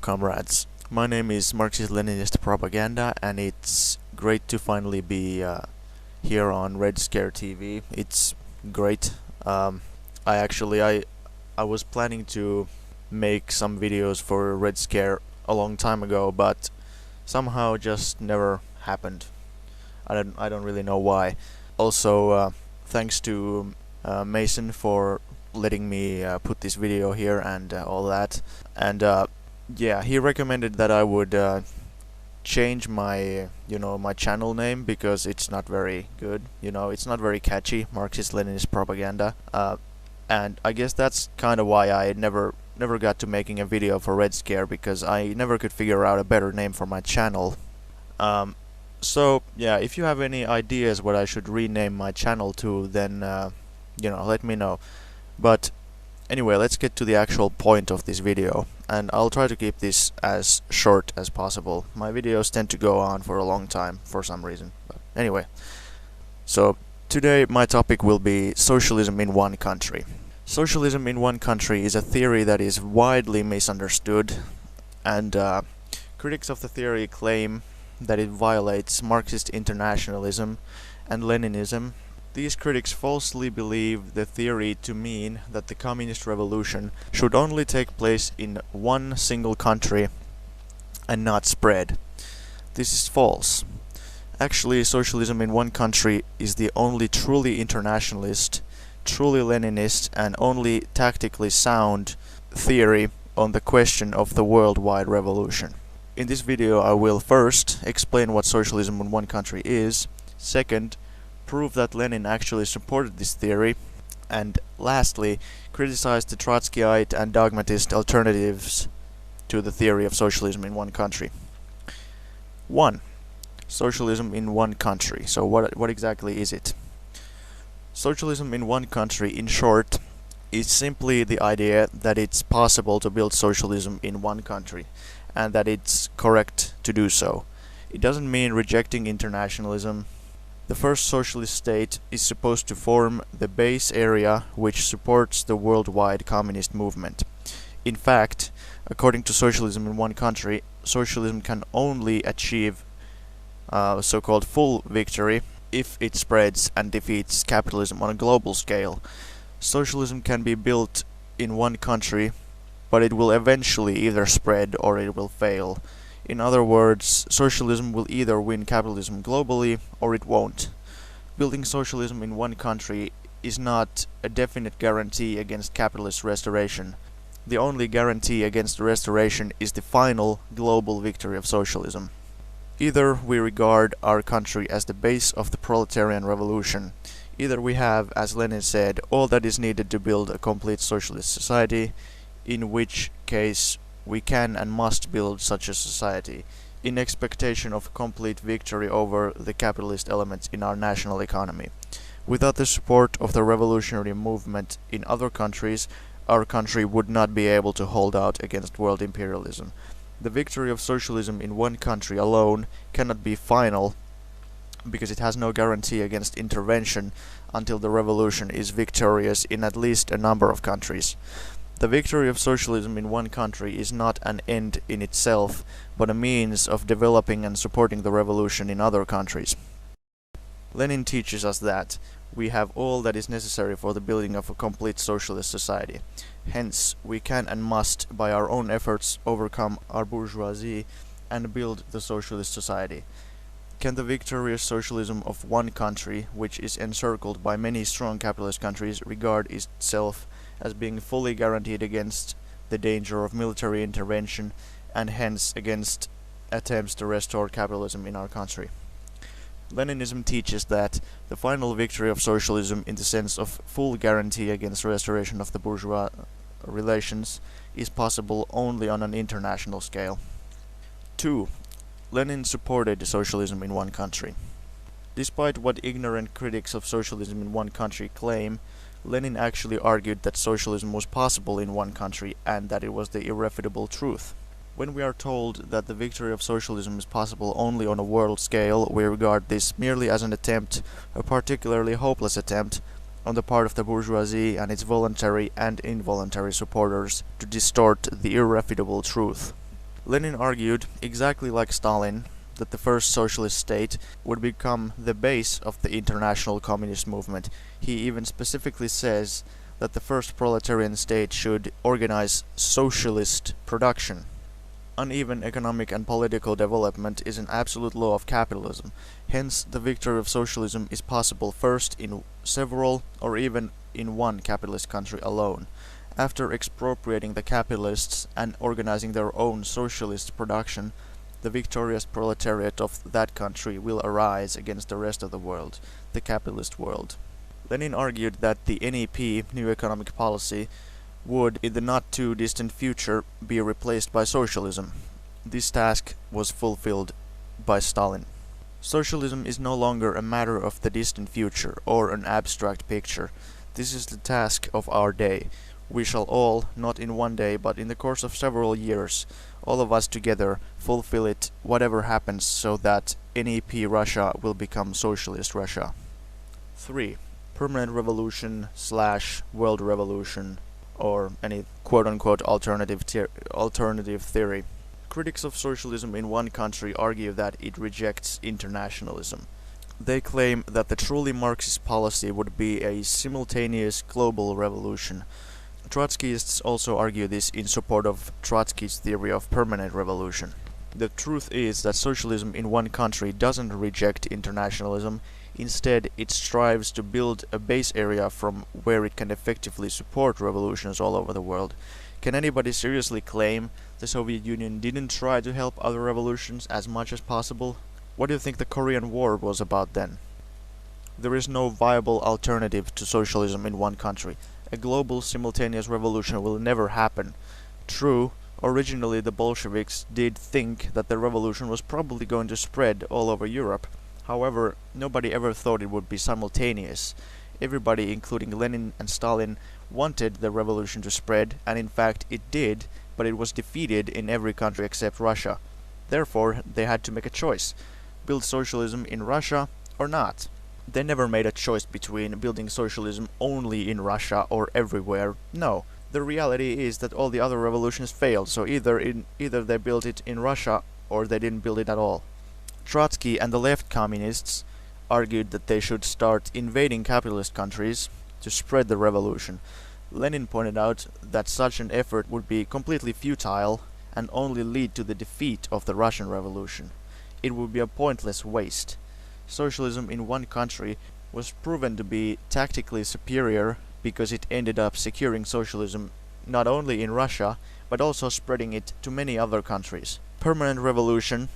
comrades. My name is Marxist-Leninist Propaganda, and it's great to finally be here on Red Scare TV. It's great. I was planning to make some videos for Red Scare a long time ago, but somehow just never happened. I don't really know why. Also, thanks to Mason for letting me put this video here and all that. And yeah, he recommended that I would change my my channel name because it's not very good. It's not very catchy. Marxist-Leninist Propaganda. And I guess that's kind of why I never got to making a video for Red Scare, because I never could figure out a better name for my channel. So yeah, if you have any ideas what I should rename my channel to, then let me know. But anyway, let's get to the actual point of this video, and I'll try to keep this as short as possible. My videos tend to go on for a long time for some reason. But anyway, so today my topic will be socialism in one country. Socialism in one country is a theory that is widely misunderstood, and critics of the theory claim that it violates Marxist internationalism and Leninism. These critics falsely believe the theory to mean that the communist revolution should only take place in one single country and not spread. This is false. Actually, socialism in one country is the only truly internationalist, truly Leninist, and only tactically sound theory on the question of the worldwide revolution. In this video, I will first explain what socialism in one country is, second, prove that Lenin actually supported this theory, and lastly, criticize the Trotskyite and dogmatist alternatives to the theory of socialism in one country. 1. Socialism in one country. So what exactly is it? Socialism in one country, in short, is simply the idea that it's possible to build socialism in one country, and that it's correct to do so. It doesn't mean rejecting internationalism. The first socialist state is supposed to form the base area which supports the worldwide communist movement. In fact, according to socialism in one country, socialism can only achieve so-called full victory if it spreads and defeats capitalism on a global scale. Socialism can be built in one country, but it will eventually either spread or it will fail. In other words, socialism will either win capitalism globally or it won't. Building socialism in one country is not a definite guarantee against capitalist restoration. The only guarantee against restoration is the final global victory of socialism. Either we regard our country as the base of the proletarian revolution, either we have, as Lenin said, all that is needed to build a complete socialist society, in which case we can and must build such a society, in expectation of complete victory over the capitalist elements in our national economy. Without the support of the revolutionary movement in other countries, our country would not be able to hold out against world imperialism. The victory of socialism in one country alone cannot be final, because it has no guarantee against intervention until the revolution is victorious in at least a number of countries. The victory of socialism in one country is not an end in itself, but a means of developing and supporting the revolution in other countries. Lenin teaches us that we have all that is necessary for the building of a complete socialist society. Hence, we can and must, by our own efforts, overcome our bourgeoisie and build the socialist society. Can the victorious socialism of one country, which is encircled by many strong capitalist countries, regard itself as being fully guaranteed against the danger of military intervention, and hence against attempts to restore capitalism in our country? Leninism teaches that the final victory of socialism, in the sense of full guarantee against restoration of the bourgeois relations, is possible only on an international scale. 2. Lenin supported socialism in one country. Despite what ignorant critics of socialism in one country claim, Lenin actually argued that socialism was possible in one country and that it was the irrefutable truth. When we are told that the victory of socialism is possible only on a world scale, we regard this merely as an attempt, a particularly hopeless attempt, on the part of the bourgeoisie and its voluntary and involuntary supporters to distort the irrefutable truth. Lenin argued, exactly like Stalin, that the first socialist state would become the base of the international communist movement. He even specifically says that the first proletarian state should organize socialist production. Uneven economic and political development is an absolute law of capitalism. Hence, the victory of socialism is possible first in several or even in one capitalist country alone. After expropriating the capitalists and organizing their own socialist production, the victorious proletariat of that country will arise against the rest of the world, the capitalist world. Lenin argued that the NEP, New Economic Policy, would, in the not-too-distant future, be replaced by socialism. This task was fulfilled by Stalin. Socialism is no longer a matter of the distant future or an abstract picture. This is the task of our day. We shall all, not in one day, but in the course of several years, all of us together, fulfill it, whatever happens, so that NEP Russia will become Socialist Russia. 3. Permanent revolution / world revolution, or any quote-unquote alternative theory. Critics of socialism in one country argue that it rejects internationalism. They claim that the truly Marxist policy would be a simultaneous global revolution. Trotskyists also argue this in support of Trotsky's theory of permanent revolution. The truth is that socialism in one country doesn't reject internationalism. Instead, it strives to build a base area from where it can effectively support revolutions all over the world. Can anybody seriously claim the Soviet Union didn't try to help other revolutions as much as possible? What do you think the Korean War was about then? There is no viable alternative to socialism in one country. A global simultaneous revolution will never happen. True, originally the Bolsheviks did think that the revolution was probably going to spread all over Europe. However, nobody ever thought it would be simultaneous. Everybody, including Lenin and Stalin, wanted the revolution to spread, and in fact it did, but it was defeated in every country except Russia. Therefore, they had to make a choice: build socialism in Russia or not. They never made a choice between building socialism only in Russia or everywhere. No. The reality is that all the other revolutions failed, so either they built it in Russia or they didn't build it at all. Trotsky and the left communists argued that they should start invading capitalist countries to spread the revolution. Lenin pointed out that such an effort would be completely futile and only lead to the defeat of the Russian Revolution. It would be a pointless waste. Socialism in one country was proven to be tactically superior because it ended up securing socialism not only in Russia, but also spreading it to many other countries. Permanent revolution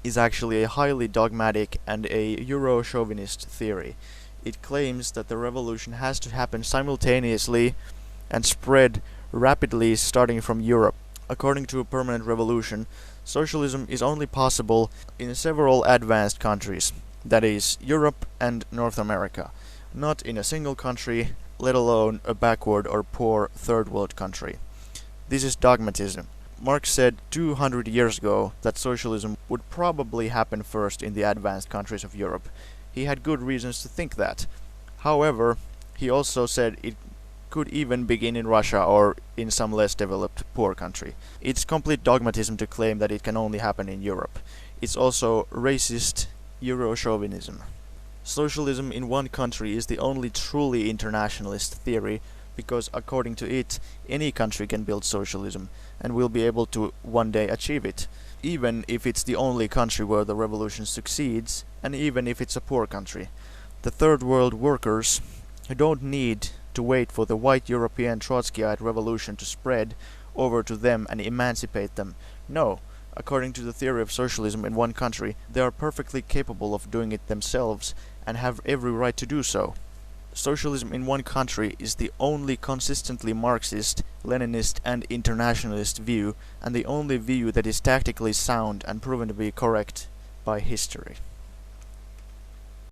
is actually a highly dogmatic and a Euro-chauvinist theory. It claims that the revolution has to happen simultaneously and spread rapidly starting from Europe. According to a permanent revolution, socialism is only possible in several advanced countries, that is, Europe and North America, not in a single country, let alone a backward or poor third world country. This is dogmatism. Marx said 200 years ago that socialism would probably happen first in the advanced countries of Europe. He had good reasons to think that. However, he also said it could even begin in Russia or in some less developed poor country. It's complete dogmatism to claim that it can only happen in Europe. It's also racist Euro-chauvinism. Socialism in one country is the only truly internationalist theory because according to it, any country can build socialism and will be able to one day achieve it, even if it's the only country where the revolution succeeds, and even if it's a poor country. The third world workers who don't need to wait for the white European Trotskyite revolution to spread over to them and emancipate them. No, according to the theory of socialism in one country, they are perfectly capable of doing it themselves and have every right to do so. Socialism in one country is the only consistently Marxist, Leninist and internationalist view, and the only view that is tactically sound and proven to be correct by history.